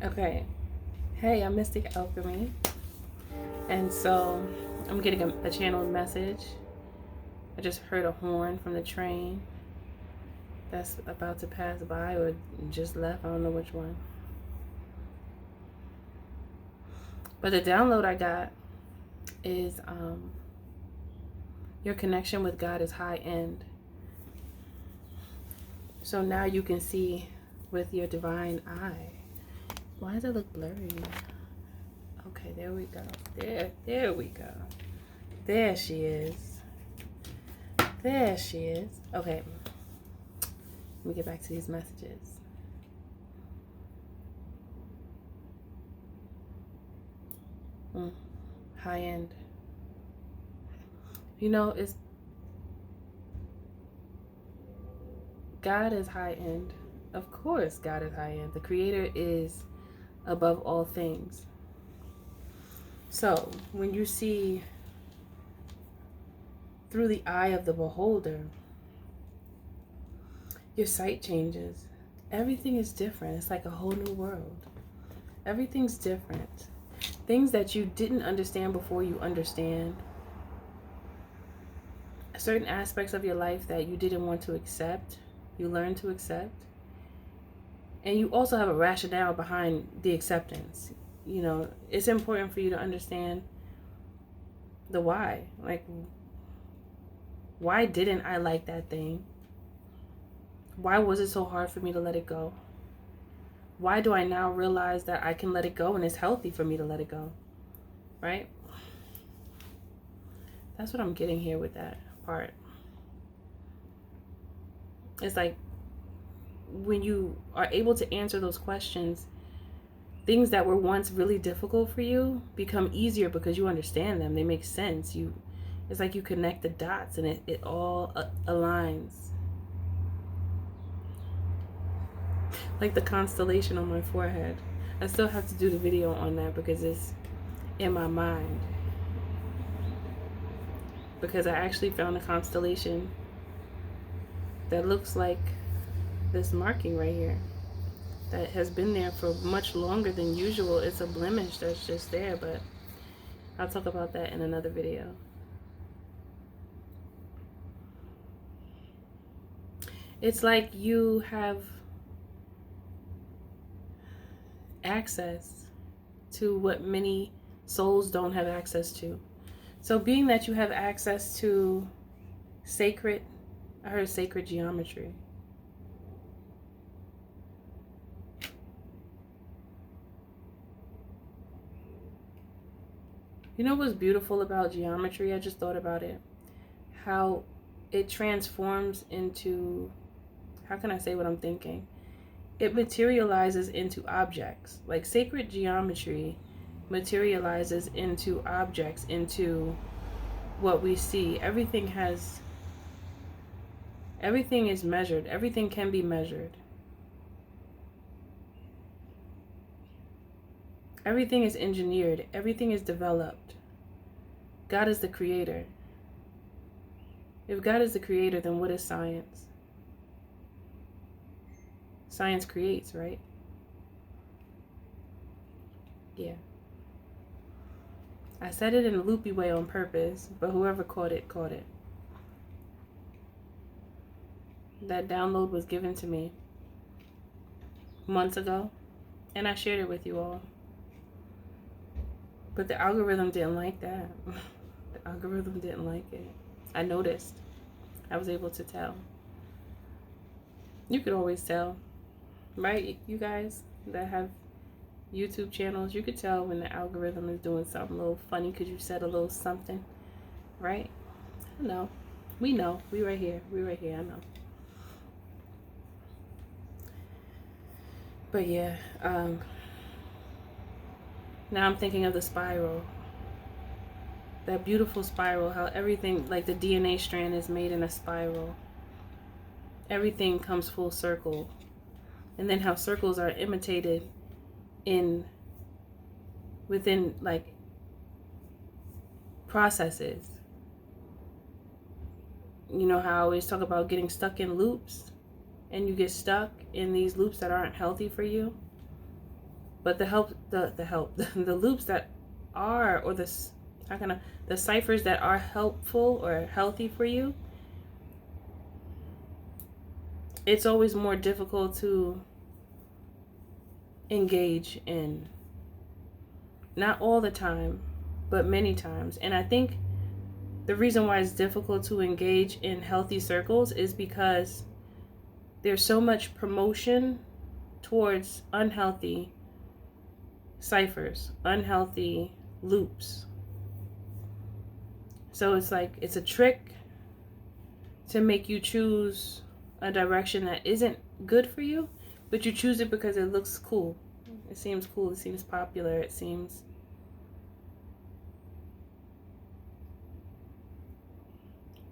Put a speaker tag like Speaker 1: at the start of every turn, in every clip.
Speaker 1: Okay. Hey, I'm Mystic Alchemy. And so I'm getting a channeled message. I just heard a horn from the train that's about to pass by or just left. I don't know which one. But the download I got is your connection with God is high end. So now you can see with your divine eye. Why does it look blurry? Okay, there we go. There we go. There she is. There she is. Okay. Let me get back to these messages. High end. You know, it's God is high end. Of course, God is high end. The Creator is above all things. So, when you see through the eye of the beholder, your sight changes. Everything is different. It's like a whole new world. Everything's different. Things that you didn't understand before, you understand. Certain aspects of your life that you didn't want to accept, you learn to accept. And you also have a rationale behind the acceptance. You know, it's important for you to understand the why. Like, why didn't I like that thing? Why was it so hard for me to let it go? Why do I now realize that I can let it go and it's healthy for me to let it go? Right? That's what I'm getting here with that part. It's like when you are able to answer those questions, things that were once really difficult for you become easier because you understand them. They make sense. It's like you connect the dots and it all aligns. Like the constellation on my forehead. I still have to do the video on that because it's in my mind. Because I actually found a constellation that looks like this marking right here. That has been there for much longer than usual. It's a blemish that's just there, but I'll talk about that in another video. It's like you have access to what many souls don't have access to. So being that you have access to sacred, I heard sacred geometry. You know what's beautiful about geometry? I just thought about it. How it transforms into, how can I say what I'm thinking? It materializes into objects. Like sacred geometry materializes into objects, into what we see. Everything is measured. Everything can be measured. Everything is engineered. Everything is developed. God is the creator. If God is the creator, then what is science? Science creates, right? Yeah. I said it in a loopy way on purpose, but whoever caught it, caught it. That download was given to me months ago, and I shared it with you all. But the algorithm didn't like that. The algorithm didn't like it. I noticed. I was able to tell. You could always tell, right? You guys that have YouTube channels, you could tell when the algorithm is doing something a little funny because you said a little something, right? I know. We know. We right here. We right here. I know. But yeah, now I'm thinking of the spiral. That beautiful spiral, how everything, like the DNA strand is made in a spiral. Everything comes full circle. And then how circles are imitated within like processes. You know how I always talk about getting stuck in loops? and you get stuck in these loops that aren't healthy for you. But the loops that are, or the ciphers that are helpful or healthy for you, it's always more difficult to engage in. Not all the time, but many times. And I think the reason why it's difficult to engage in healthy circles is because there's so much promotion towards unhealthy ciphers, unhealthy loops. So it's like, it's a trick to make you choose a direction that isn't good for you, but you choose it because it looks cool. It seems cool, it seems popular, it seems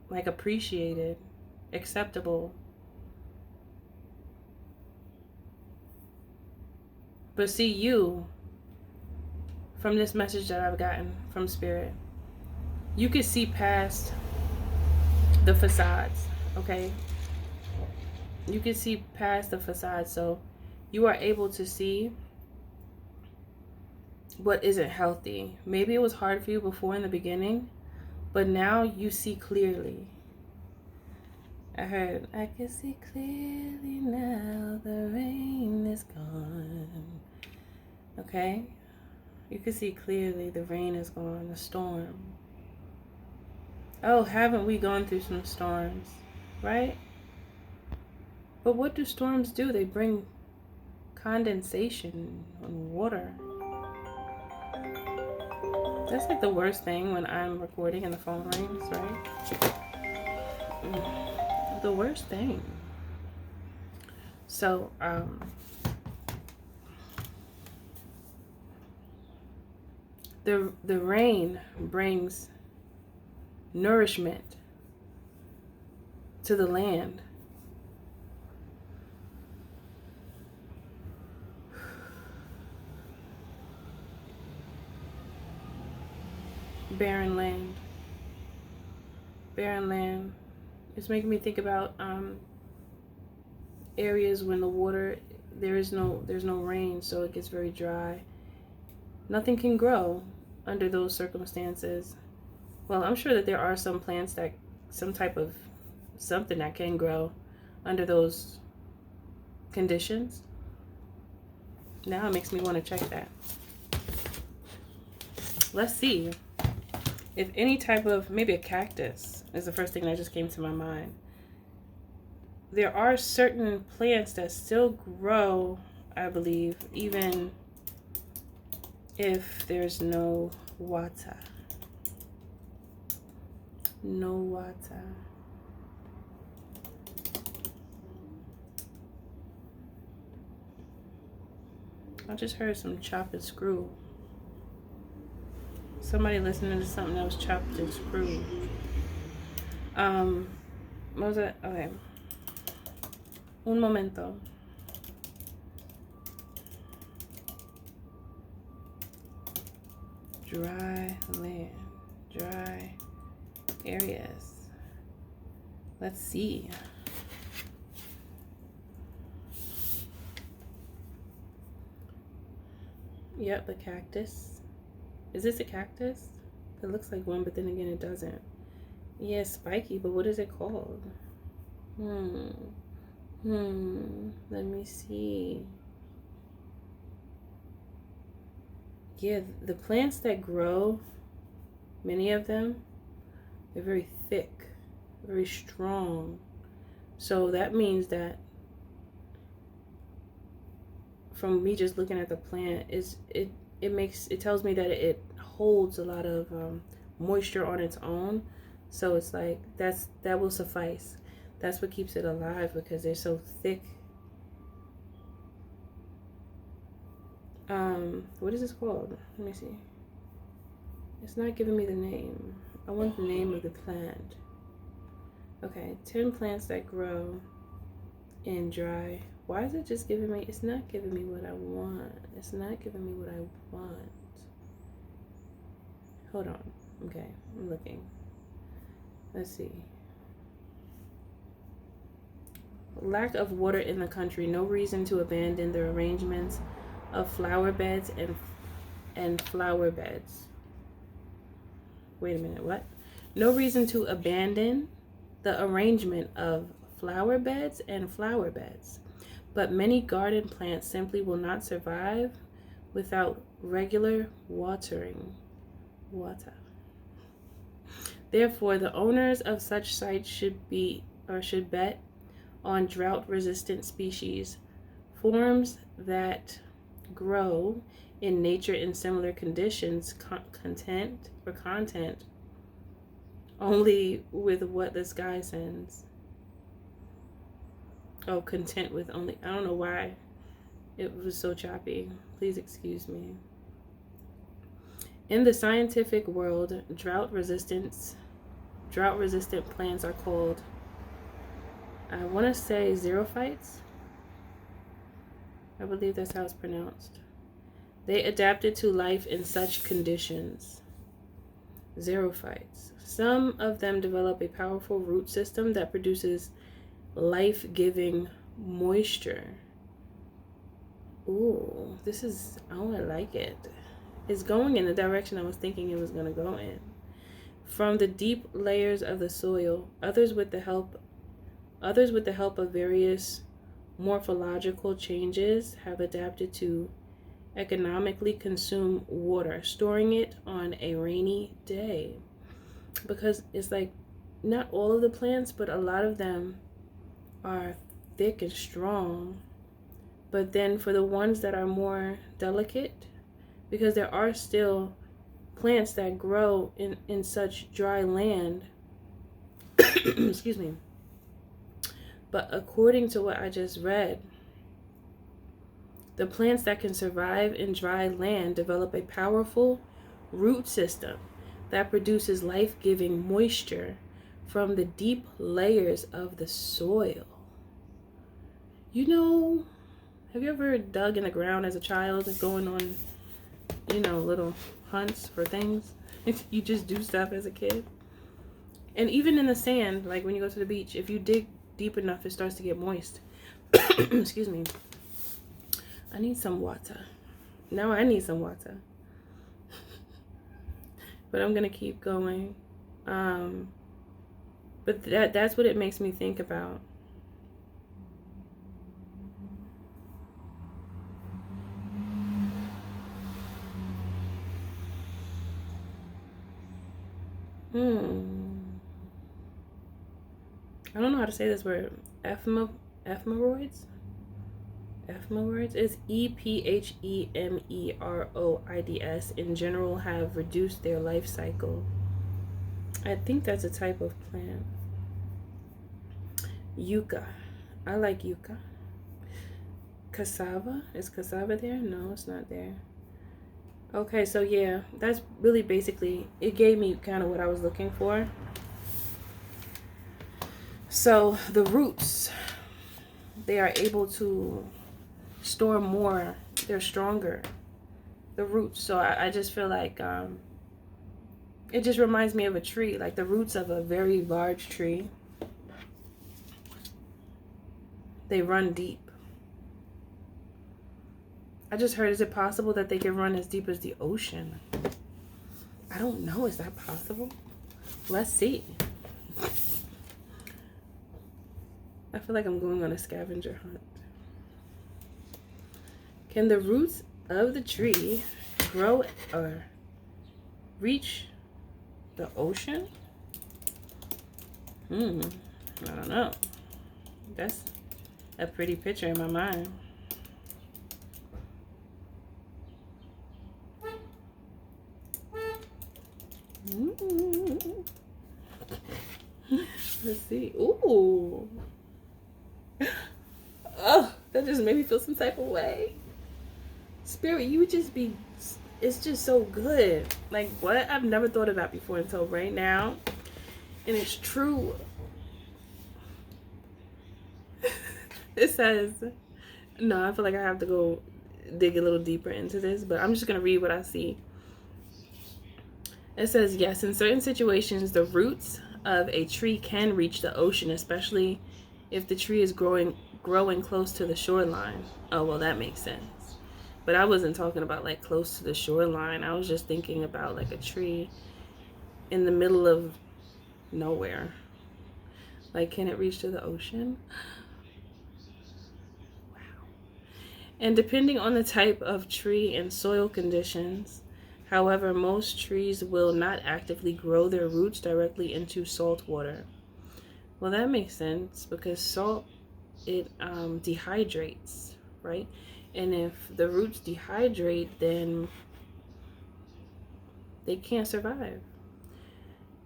Speaker 1: like appreciated, acceptable. But see, you, from this message that I've gotten from Spirit, you can see past the facades, okay? You can see past the facade, so you are able to see what isn't healthy. Maybe it was hard for you before in the beginning, but now you see clearly. I heard, I can see clearly now, the rain is gone. Okay? You can see clearly the rain is gone, the storm. Oh, haven't we gone through some storms, right? But what do storms do? They bring condensation and water. That's like the worst thing when I'm recording and the phone rings, right? The worst thing. So, the rain brings nourishment to the land. Barren land. Barren land. It's making me think about areas when the water, there's no rain, so it gets very dry. Nothing can grow under those circumstances. Well, I'm sure that there are some plants that, some type of something that can grow under those conditions. Now it makes me want to check that. Let's see if any type of, maybe a cactus is the first thing that just came to my mind. There are certain plants that still grow, I believe, even if there's no water. No water. I just heard some chop and screw. Somebody listening to something that was chopped and screwed. What was it? Okay. Un momento. Dry land. Dry areas. Let's see. Yep, the cactus. Is this a cactus? It looks like one, but then again it doesn't. Yeah, it's spiky, but what is it called? Let me see. Yeah, the plants that grow, many of them, they're very thick, very strong. So that means that, from me just looking at the plant, it tells me that it holds a lot of moisture on its own. So it's like that will suffice. That's what keeps it alive, because they're so thick. What is this called? Let me see. It's not giving me the name. I want the name of the plant. Okay, 10 plants that grow in dry. Why is it just giving me? It's not giving me what I want. It's not giving me what I want. Hold on. Okay, I'm looking. Let's see. Lack of water in the country. No reason to abandon the arrangements of flower beds and flower beds. Wait a minute, what? No reason to abandon the arrangement of flower beds and flower beds. But many garden plants simply will not survive without regular watering. Water. Therefore, the owners of such sites should bet on drought-resistant species, forms that grow in nature in similar conditions, content only with what the sky sends. Oh, content with only, I don't know why it was so choppy. Please excuse me. In the scientific world, drought-resistant plants are called, I want to say, xerophytes. I believe that's how it's pronounced. They adapted to life in such conditions. Xerophytes. Some of them develop a powerful root system that produces life-giving moisture. Ooh, this is, oh, I like it. It's going in the direction I was thinking it was going to go in. From the deep layers of the soil, others with the help of various morphological changes have adapted to economically consume water, storing it on a rainy day. Because it's like, not all of the plants, but a lot of them are thick and strong. But then for the ones that are more delicate, because there are still plants that grow in such dry land, excuse me, but according to what I just read, the plants that can survive in dry land develop a powerful root system that produces life-giving moisture from the deep layers of the soil. You know, have you ever dug in the ground as a child and going on, you know, little hunts for things? You just do stuff as a kid. And even in the sand, like when you go to the beach, if you dig deep enough, it starts to get moist. Excuse me. I need some water. Now I need some water. But I'm going to keep going. But that's what it makes me think about. I don't know how to say this word. Ephemeroids? Ephemeroids is EPHEMEROIDS in general have reduced their life cycle. I think that's a type of plant. Yucca. I like yucca. Cassava. Is cassava there? No, it's not there. Okay, so yeah, that's really basically, it gave me kind of what I was looking for. So the roots, they are able to store more. They're stronger, the roots. So I just feel like it just reminds me of a tree, like the roots of a very large tree. They run deep. I just heard, is it possible that they can run as deep as the ocean? I don't know. Is that possible? Let's see. I feel like I'm going on a scavenger hunt. Can the roots of the tree grow or reach the ocean? I don't know. That's a pretty picture in my mind. Let's see. Ooh. Oh, that just made me feel some type of way. Spirit, you would just be, it's just so good. Like, what? I've never thought of that before until right now. And it's true. It says, no, I feel like I have to go dig a little deeper into this, but I'm just going to read what I see. It says, yes, in certain situations, the roots of a tree can reach the ocean, especially if the tree is growing close to the shoreline. Oh, well, that makes sense. But I wasn't talking about like close to the shoreline. I was just thinking about like a tree in the middle of nowhere. Like, can it reach to the ocean? Wow. And depending on the type of tree and soil conditions, however, most trees will not actively grow their roots directly into salt water. Well, that makes sense because salt, it dehydrates, right? And if the roots dehydrate, then they can't survive.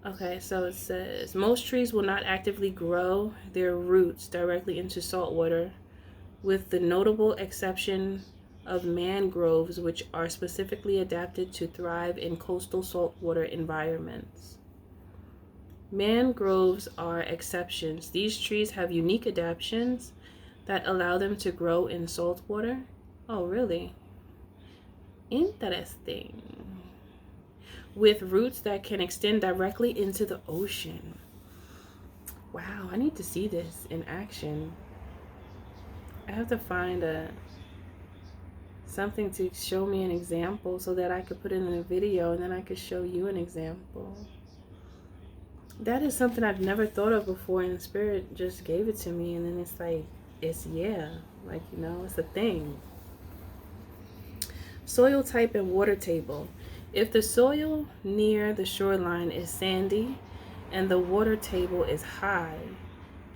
Speaker 1: Okay, so it says most trees will not actively grow their roots directly into salt water, with the notable exception of mangroves, which are specifically adapted to thrive in coastal saltwater environments. Mangroves are exceptions. These trees have unique adaptations that allow them to grow in salt water. Oh, really? Interesting. With roots that can extend directly into the ocean. Wow, I need to see this in action. I have to find something to show me an example so that I could put it in a video and then I could show you an example. That is something I've never thought of before, and the Spirit just gave it to me, and then it's like, it's a thing. Soil type and water table. If the soil near the shoreline is sandy and the water table is high,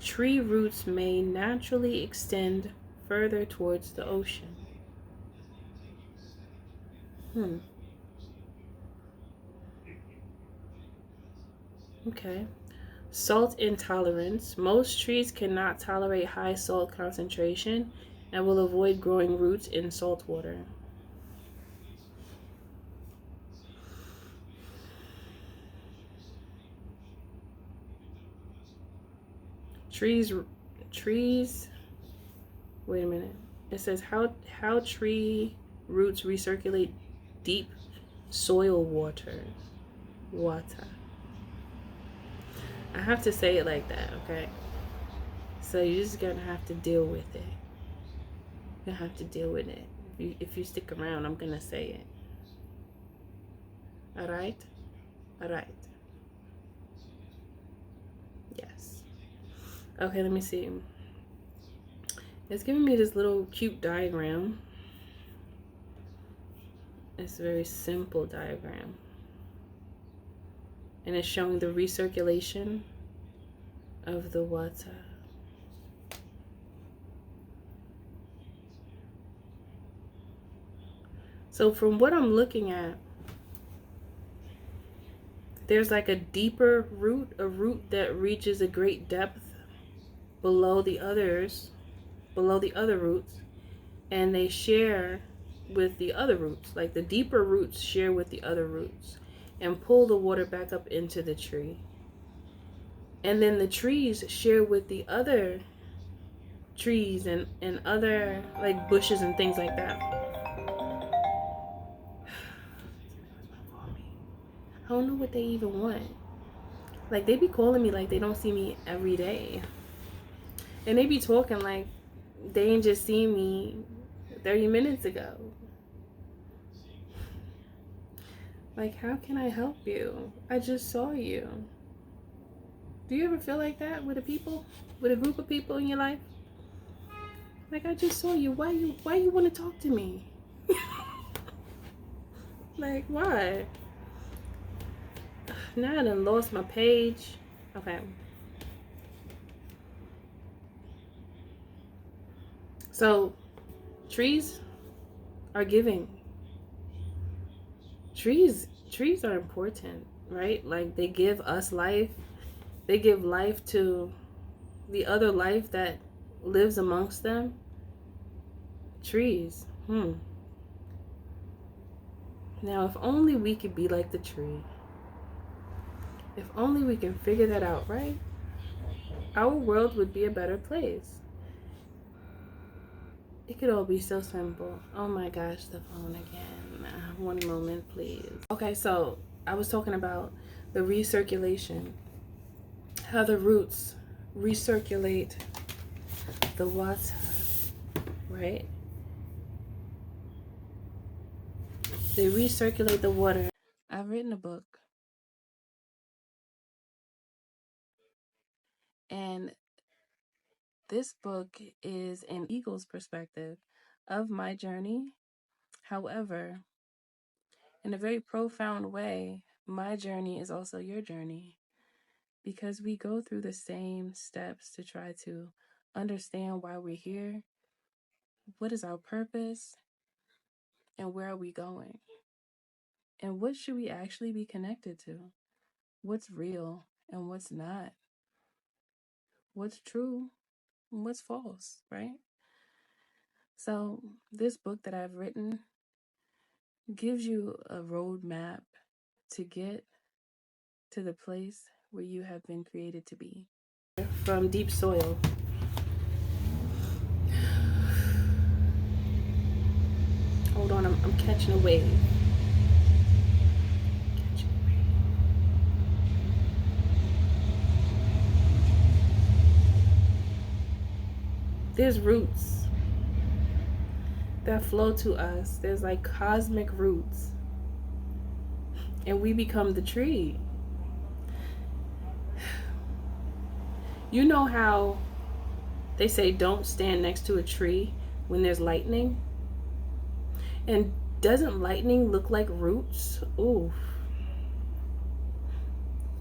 Speaker 1: tree roots may naturally extend further towards the ocean. Okay. Salt intolerance. Most trees cannot tolerate high salt concentration and will avoid growing roots in salt water. Trees, wait a minute. It says how tree roots recirculate deep soil water. I have to say it like that, okay? So you're just gonna have to deal with it. You're gonna have to deal with it. If you stick around, I'm gonna say it. Alright? Alright. Yes. Okay, let me see. It's giving me this little cute diagram. It's a very simple diagram. And it's showing the recirculation of the water. So from what I'm looking at, there's like a deeper root, a root that reaches a great depth below the other roots, and they share with the other roots. Like the deeper roots share with the other roots and pull the water back up into the tree. And then the trees share with the other trees and other like bushes and things like that. I don't know what they even want. Like they be calling me like they don't see me every day. And they be talking like they ain't just seen me 30 minutes ago. Like, how can I help you? I just saw you. Do you ever feel like that with with a group of people in your life? Like, I just saw you. Why you want to talk to me? Like, why? Now I done lost my page. Okay. So, trees are giving. Trees are important, right? Like they give us life. They give life to the other life that lives amongst them. Trees. Now, if only we could be like the tree. If only we can figure that out, right? Our world would be a better place. It could all be so simple. Oh my gosh, the phone again. One moment, please. Okay, so I was talking about the recirculation. How the roots recirculate the water, right? They recirculate the water. I've written a book, and this book is an eagle's perspective of my journey. However, in a very profound way, my journey is also your journey, because we go through the same steps to try to understand why we're here, what is our purpose, and where are we going, and what should we actually be connected to, what's real and what's not, what's true and what's false, right? So this book that I've written gives you a roadmap to get to the place where you have been created to be. From deep soil. Hold on, I'm catching a wave. There's roots that flow to us. There's like cosmic roots. And we become the tree. You know how they say don't stand next to a tree when there's lightning? And doesn't lightning look like roots? Ooh.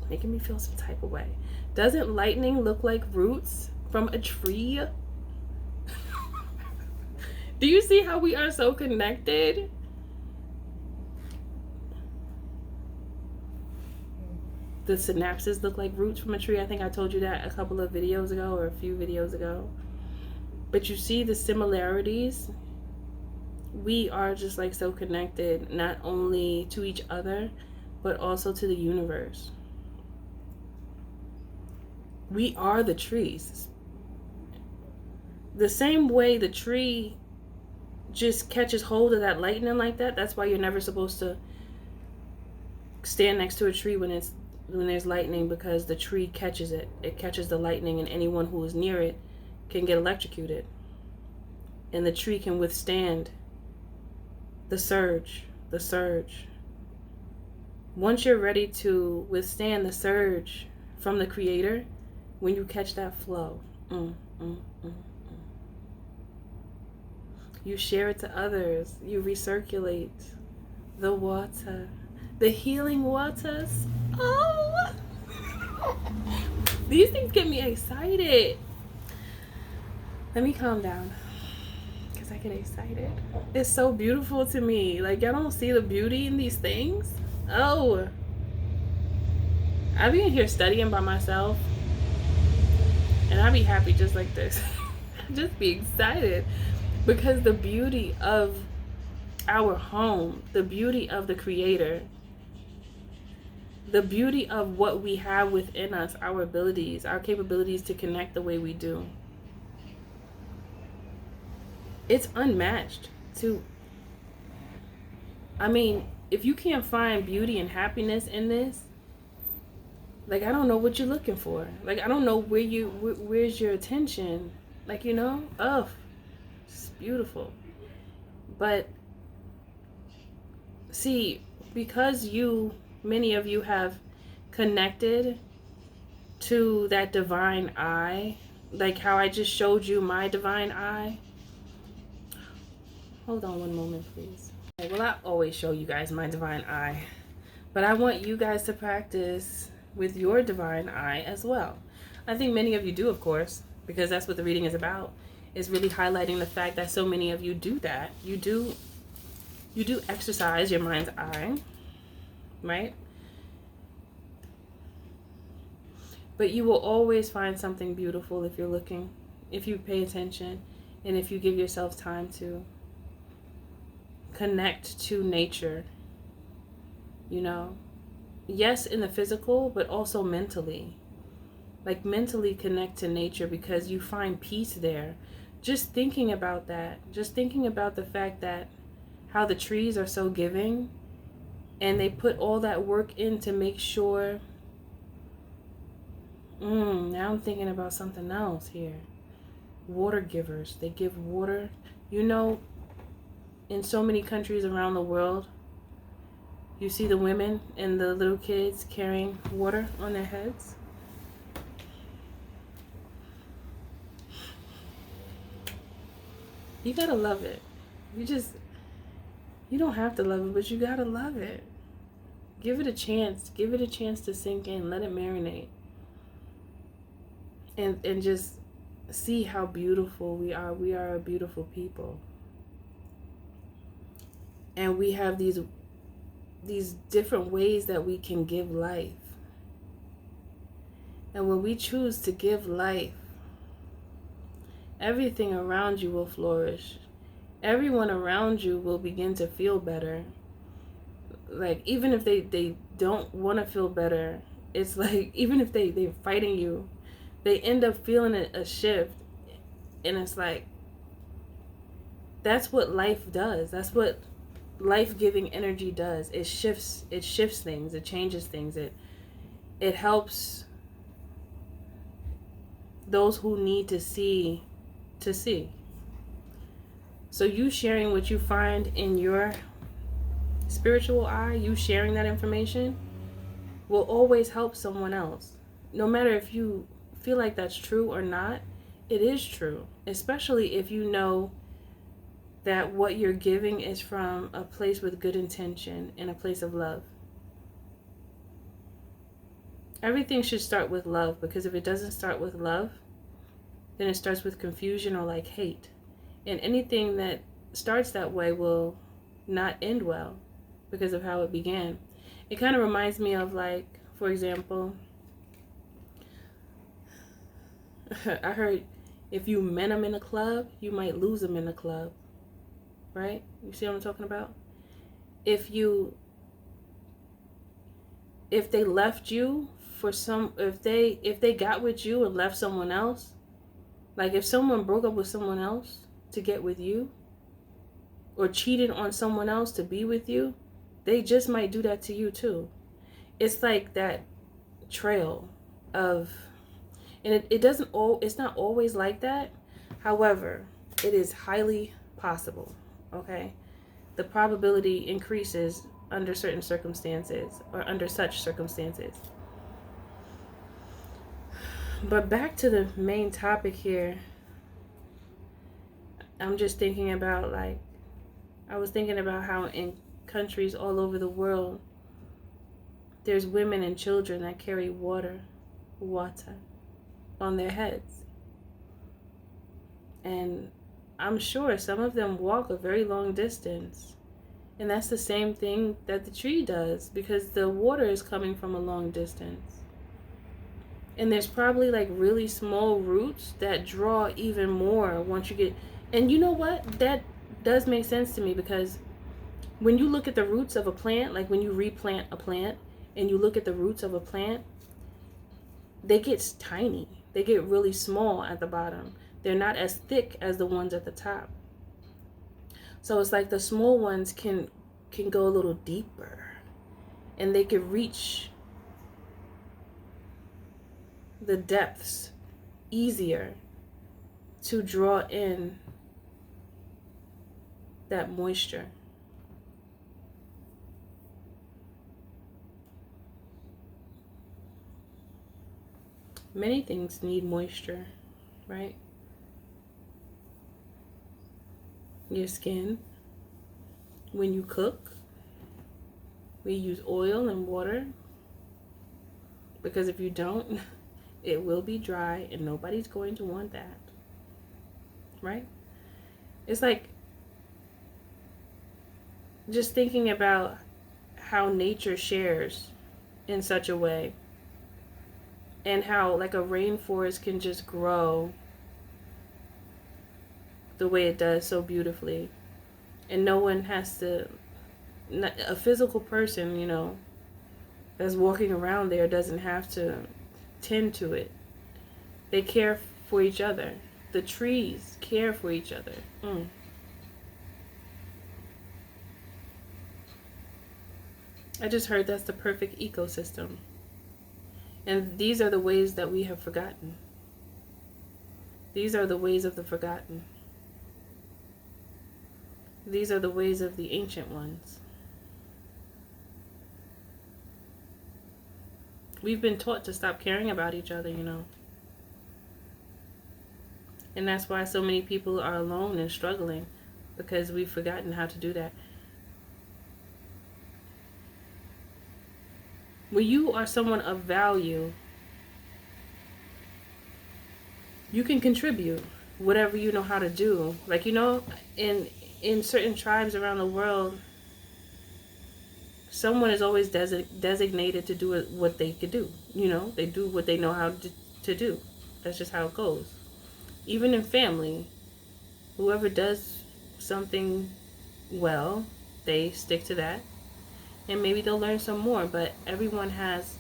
Speaker 1: Making me feel some type of way. Doesn't lightning look like roots from a tree? Do you see how we are so connected? The synapses look like roots from a tree. I think I told you that a couple of videos ago, or a few videos ago. But you see the similarities? We are just like so connected, not only to each other, but also to the universe. We are the trees. The same way the tree just catches hold of that lightning like that. That's why you're never supposed to stand next to a tree when there's lightning, because the tree catches it. It catches the lightning, and anyone who is near it can get electrocuted. And the tree can withstand the surge. Once you're ready to withstand the surge from the Creator, when you catch that flow, you share it to others. You recirculate the water, the healing waters. Oh, these things get me excited. Let me calm down, because I get excited. It's so beautiful to me. Like, y'all don't see the beauty in these things? Oh, I be in here studying by myself, and I be happy just like this. Just be excited, because the beauty of our home, the beauty of the Creator, the beauty of what we have within us, our abilities, our capabilities to connect the way we do, it's unmatched. I mean, if you can't find beauty and happiness in this, like, I don't know what you're looking for. Like, I don't know where's your attention. Like, you know, oh, it's beautiful. But see, because many of you have connected to that divine eye, like how I just showed you my divine eye. Hold on one moment, please. Okay, well, I always show you guys my divine eye, but I want you guys to practice with your divine eye as well. I think many of you do, of course, because that's what the reading is about, is really highlighting the fact that so many of you do that. You do exercise your mind's eye, right? But you will always find something beautiful if you're looking, if you pay attention, and if you give yourself time to connect to nature. You know, yes, in the physical, but also mentally. Like, mentally connect to nature, because you find peace there. Just thinking about that, just thinking about the fact that how the trees are so giving, and they put all that work in to make sure. Now I'm thinking about something else here. water givers. They give water. You know, in so many countries around the world, you see the women and the little kids carrying water on their heads. You gotta love it. You don't have to love it, but you gotta love it. Give it a chance. Give it a chance to sink in. Let it marinate. And just see how beautiful we are. We are a beautiful people. And we have these different ways that we can give life. And when we choose to give life, everything around you will flourish. Everyone around you will begin to feel better. Like, even if they don't want to feel better, it's like, even if they're fighting you, they end up feeling a shift. And it's like, that's what life does. That's what life-giving energy does. It shifts things. It changes things. It helps those who need to see. So you sharing what you find in your spiritual eye, you sharing that information, will always help someone else. No matter if you feel like that's true or not, it is true. Especially if you know that what you're giving is from a place with good intention and a place of love. Everything should start with love, because if it doesn't start with love, then it starts with confusion or like hate. And anything that starts that way will not end well because of how it began. It kind of reminds me of, like, for example, I heard if you men them in a club, you might lose them in the club. Right? You see what I'm talking about? If they left you for if they got with you and left someone else, like if someone broke up with someone else to get with you, or cheated on someone else to be with you, they just might do that to you too. It's like that trail of, and it's not always like that. However, it is highly possible. Okay, the probability increases under certain circumstances, or under such circumstances. But back to the main topic here, I'm just thinking about, like, I was thinking about how in countries all over the world, there's women and children that carry water on their heads. And I'm sure some of them walk a very long distance. And that's the same thing that the tree does, because the water is coming from a long distance. And there's probably like really small roots that draw even more once you get, and you know what? That does make sense to me, because when you look at the roots of a plant, like when you replant a plant and you look at the roots of a plant, they get tiny. They get really small at the bottom. They're not as thick as the ones at the top. So it's like the small ones can go a little deeper, and they can reach the depths easier to draw in that moisture. Many things need moisture, right? Your skin, when you cook, we use oil and water, because if you don't, it will be dry and nobody's going to want that, right? It's like just thinking about how nature shares in such a way, and how like a rainforest can just grow the way it does so beautifully, and no one has to, a physical person, you know, that's walking around there doesn't have to tend to it. They care for each other. The trees care for each other. I just heard that's the perfect ecosystem. And these are the ways that we have forgotten. These are the ways of the forgotten. These are the ways of the ancient ones. We've been taught to stop caring about each other, you know. And that's why so many people are alone and struggling, because we've forgotten how to do that. When you are someone of value, you can contribute whatever you know how to do. Like, you know, in certain tribes around the world, someone is always designated to do what they could do. You know, they do what they know how to do. That's just how it goes. Even in family, whoever does something well, they stick to that. And maybe they'll learn some more, but everyone has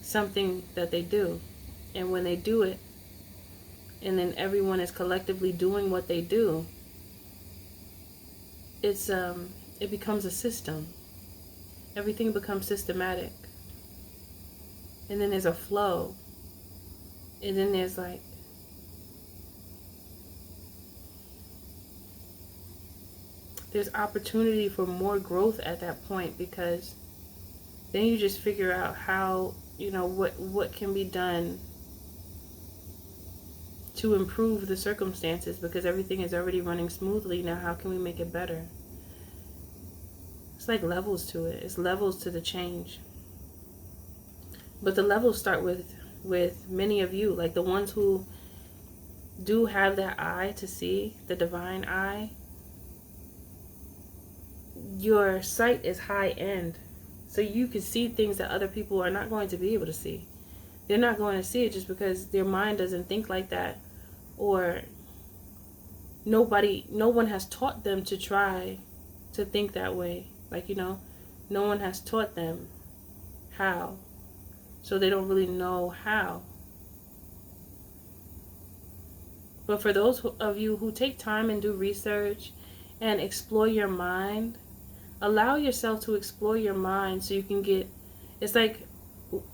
Speaker 1: something that they do. And when they do it, and then everyone is collectively doing what they do, it becomes a system. Everything becomes systematic. And then there's a flow. And then there's like, there's opportunity for more growth at that point, because then you just figure out how, you know, what can be done to improve the circumstances, because everything is already running smoothly. Now how can we make it better? It's like levels to it. It's levels to the change. But the levels start with many of you, like the ones who do have that eye to see, the divine eye. Your sight is high end, so you can see things that other people are not going to be able to see. They're not going to see it just because their mind doesn't think like that, or no one has taught them to try to think that way. Like, you know, no one has taught them how, so they don't really know how. But for those of you who take time and do research and explore your mind, allow yourself to explore your mind so you can get, it's like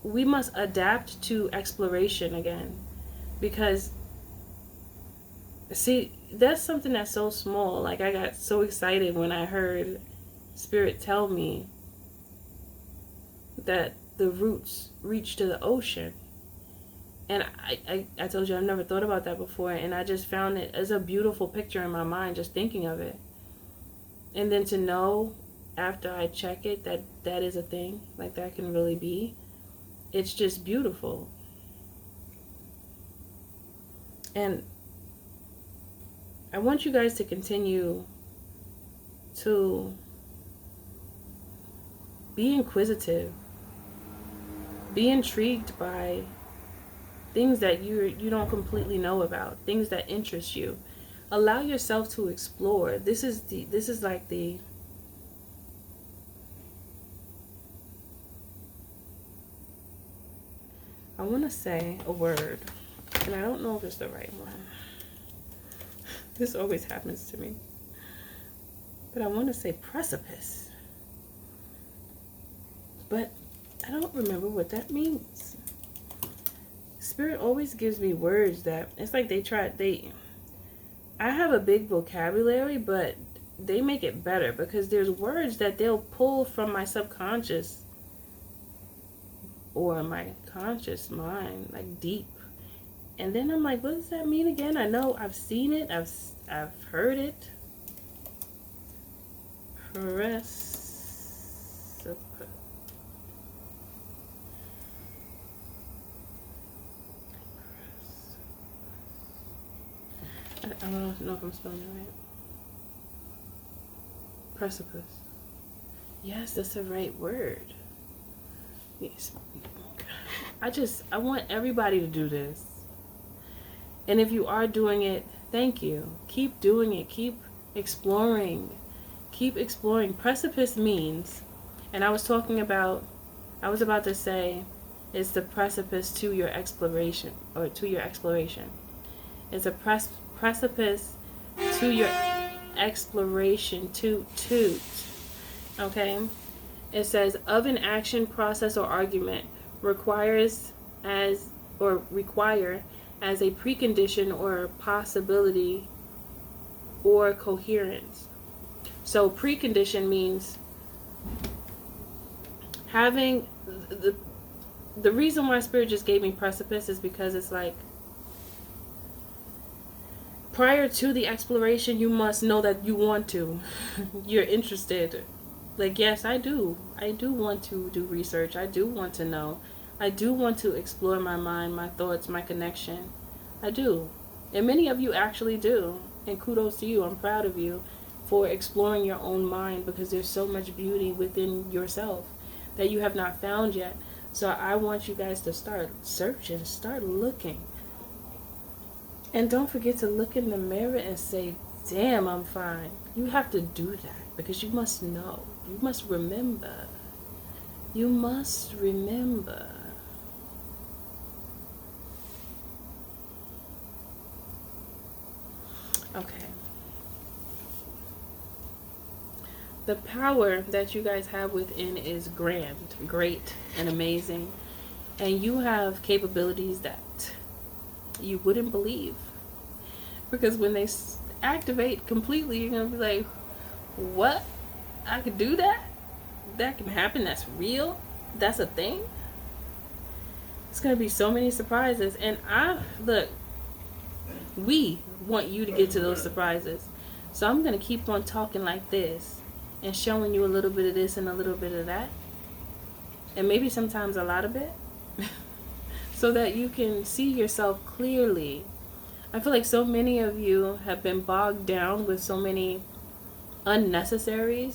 Speaker 1: we must adapt to exploration again. Because, see, that's something that's so small. Like, I got so excited when I heard Spirit tell me that the roots reach to the ocean. And I told you I've never thought about that before, and I just found it as a beautiful picture in my mind just thinking of it. And then to know after I check it that that is a thing, like that can really be, it's just beautiful. And I want you guys to continue to be inquisitive, be intrigued by things that you don't completely know about, things that interest you. Allow yourself to explore. This is like the I want to say a word, and I don't know if it's the right one. This always happens to me. But I want to say precipice. But I don't remember what that means. Spirit always gives me words that, it's like I have a big vocabulary, but they make it better, because there's words that they'll pull from my subconscious or my conscious mind, like deep. And then I'm like, what does that mean again? I know I've seen it, I've heard it. I don't know if I'm spelling it right. Precipice. Yes, that's the right word. Yes. I want everybody to do this. And if you are doing it, thank you. Keep doing it. Keep exploring. Keep exploring. Precipice means, and I was about to say, it's the precipice to your exploration, or to your exploration. It's a precipice to your exploration, okay? It says, of an action, process, or argument require as a precondition or possibility or coherence. So precondition means having the reason why Spirit just gave me precipice is because it's like, prior to the exploration, you must know that you want to. You're interested. Like, yes, I do want to do research. I do want to know. I do want to explore my mind, my thoughts, my connection. I do. And many of you actually do. And kudos to you. I'm proud of you for exploring your own mind, because there's so much beauty within yourself that you have not found yet. So I want you guys to start searching, start looking. And don't forget to look in the mirror and say, damn, I'm fine. You have to do that because you must know. You must remember. You must remember. Okay. The power that you guys have within is grand, great, and amazing. And you have capabilities that you wouldn't believe. Because when they activate completely, you're going to be like, what? I could do that? That can happen? That's real? That's a thing? It's going to be so many surprises. And we want you to get to those surprises. So I'm going to keep on talking like this and showing you a little bit of this and a little bit of that. And maybe sometimes a lot of it. So that you can see yourself clearly. I feel like so many of you have been bogged down with so many unnecessary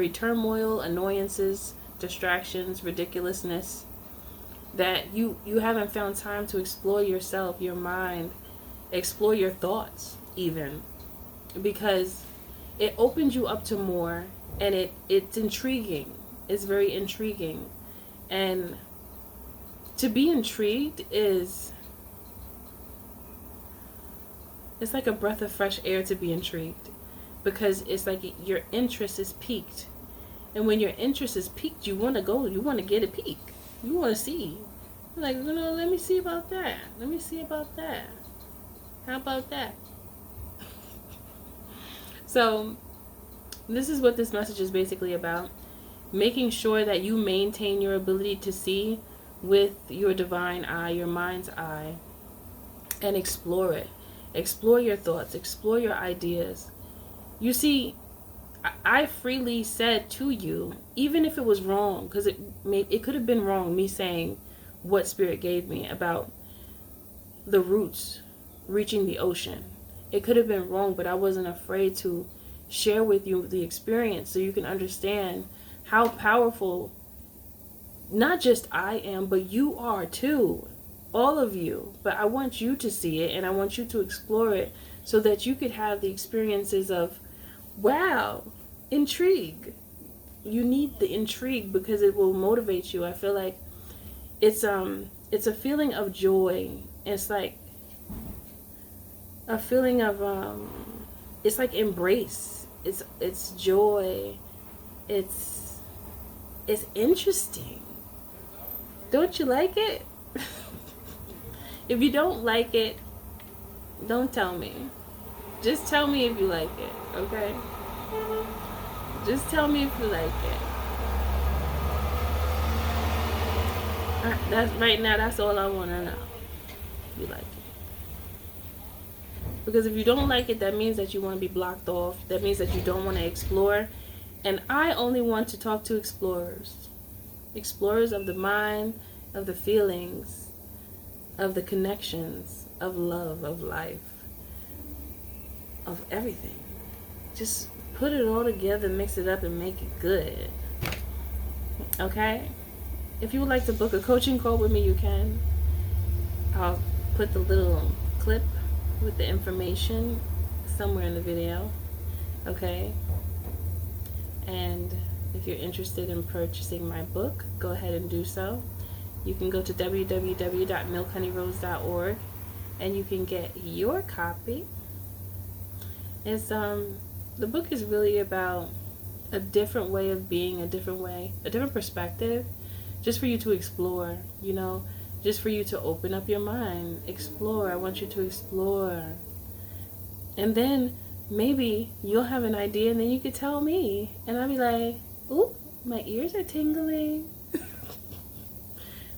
Speaker 1: turmoil, annoyances, distractions, ridiculousness, that you haven't found time to explore yourself, your mind, explore your thoughts even, because it opens you up to more, and it's intriguing. It's very intriguing. And to be intrigued it's like a breath of fresh air to be intrigued, because it's like your interest is piqued. And when your interest is piqued, you want to go, you want to get a peek. You want to see. You're like, let me see about that. Let me see about that. How about that? So this is what this message is basically about. Making sure that you maintain your ability to see with your divine eye, your mind's eye, and explore it. Explore your thoughts, explore your ideas. You see, I freely said to you, even if it was wrong, because it could have been wrong, me saying what Spirit gave me about the roots reaching the ocean. It could have been wrong, but I wasn't afraid to share with you the experience so you can understand how powerful not just I am, but you are too. All of you. But I want you to see it, and I want you to explore it so that you could have the experiences of, wow, intrigue. You need the intrigue because it will motivate you. I feel like it's a feeling of joy. It's like a feeling of it's like embrace. It's joy. It's interesting. Don't you like it? If you don't like it, don't tell me. Just tell me if you like it, okay? Just tell me if you like it. That's right now, that's all I want to know. If you like it. Because if you don't like it, that means that you want to be blocked off. That means that you don't want to explore. And I only want to talk to explorers. Explorers of the mind, of the feelings, of the connections, of love, of life, of everything. Just put it all together, mix it up, and make it good. Okay? If you would like to book a coaching call with me, you can. I'll put the little clip with the information somewhere in the video. Okay? And if you're interested in purchasing my book, go ahead and do so. You can go to www.MNHONEYROSE.org and you can get your copy. It's the book is really about a different way of being, a different perspective, just for you to explore, just for you to open up your mind, explore. I want you to explore. And then maybe you'll have an idea and then you could tell me. And I'll be like, ooh, my ears are tingling.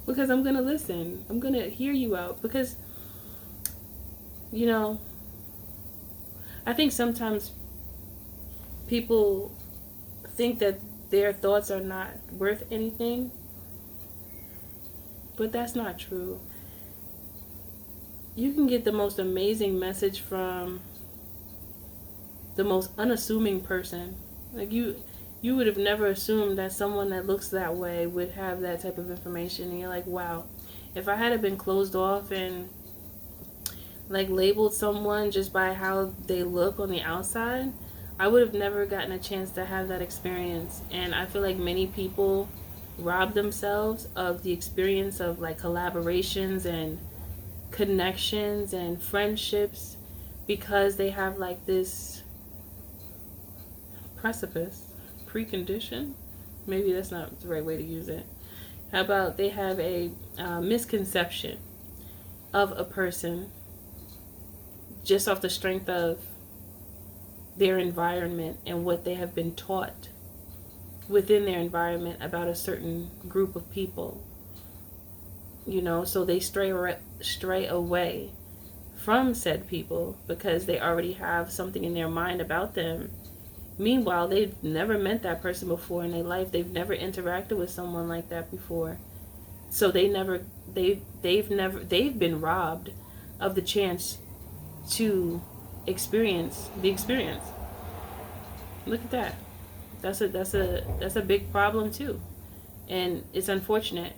Speaker 1: Because I'm going to listen. I'm going to hear you out. Because, you know, I think sometimes people think that their thoughts are not worth anything. But that's not true. You can get the most amazing message from the most unassuming person. Like you would have never assumed that someone that looks that way would have that type of information. And you're like, wow, if I had been closed off and like labeled someone just by how they look on the outside, I would have never gotten a chance to have that experience. And I feel like many people rob themselves of the experience of like collaborations and connections and friendships because they have like this precondition, maybe that's not the right way to use it. How about they have a misconception of a person just off the strength of their environment and what they have been taught within their environment about a certain group of people, you know, so they stray away from said people because they already have something in their mind about them. Meanwhile, they've never met that person before in their life. They've never interacted with someone like that before. So they've been robbed of the chance to experience the experience. Look at that. That's a big problem too. And it's unfortunate.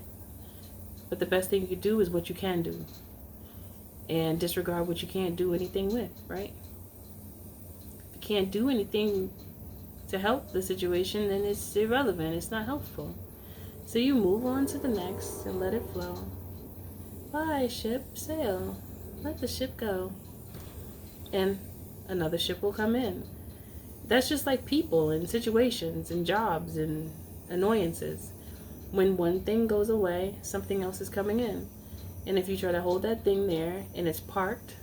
Speaker 1: But the best thing you can do is what you can do. And disregard what you can't do anything with, right? If you can't do anything to help the situation, then it's irrelevant. It's not helpful. So you move on to the next and let it flow. Bye, ship, sail. Let the ship go. And another ship will come in. That's just like people and situations and jobs and annoyances. When one thing goes away, something else is coming in. And if you try to hold that thing there and it's parked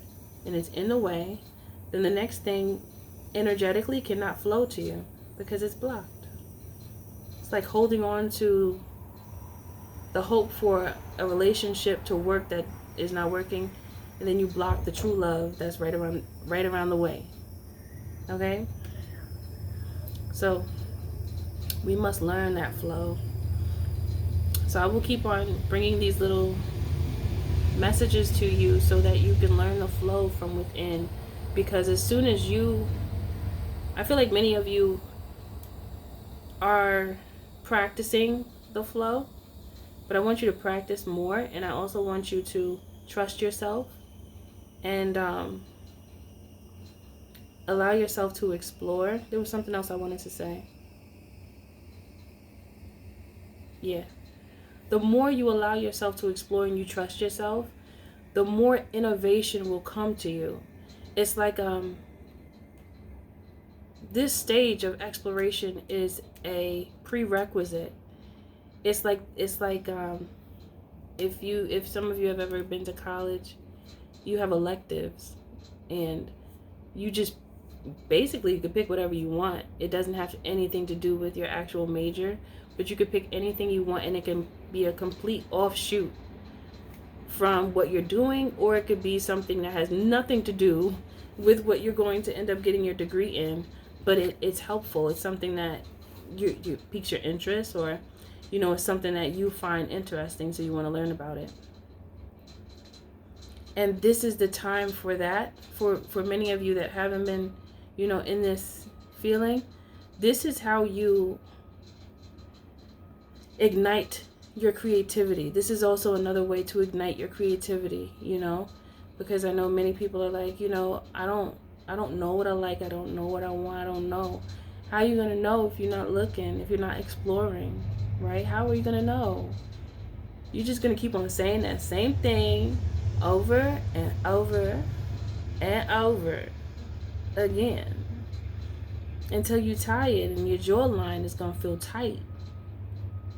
Speaker 1: and it's in the way, then the next thing energetically cannot flow to you because it's blocked. It's like holding on to the hope for a relationship to work that is not working, and then you block the true love that's right around the way. Okay? So we must learn that flow. So I will keep on bringing these little messages to you so that you can learn the flow from within. Because as soon as I feel like many of you are practicing the flow, but I want you to practice more, and I also want you to trust yourself and allow yourself to explore. There was something else I wanted to say. Yeah. The more you allow yourself to explore and you trust yourself, the more innovation will come to you. It's like this stage of exploration is a prerequisite. It's like if some of you have ever been to college, you have electives and you just basically you could pick whatever you want. It doesn't have anything to do with your actual major, but you could pick anything you want and it can be a complete offshoot from what you're doing, or it could be something that has nothing to do with what you're going to end up getting your degree in, but it's helpful. It's something that you piques your interest, or you know, it's something that you find interesting, so you want to learn about it. And this is the time for that. For many of you that haven't been, you know, in this feeling, this is how you ignite your creativity. This is also another way to ignite your creativity, you know, because I know many people are like, you know, I don't know what I like. I don't know what I want. I don't know. How are you going to know if you're not looking, if you're not exploring, right? How are you going to know? You're just going to keep on saying that same thing over and over and over again until you're tired and your jawline is going to feel tight.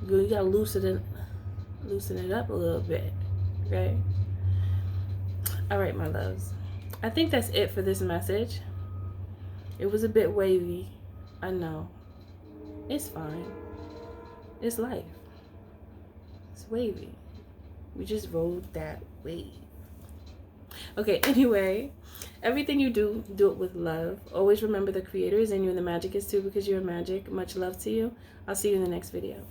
Speaker 1: You got to loosen it up a little bit. right? All right, my loves. I think that's it for this message. It was a bit wavy. I know. It's fine. It's life. It's wavy. We just rode that wave. Okay, anyway, everything you do, do it with love. Always remember the creator is in you and the magic is too, because you're magic. Much love to you. I'll see you in the next video.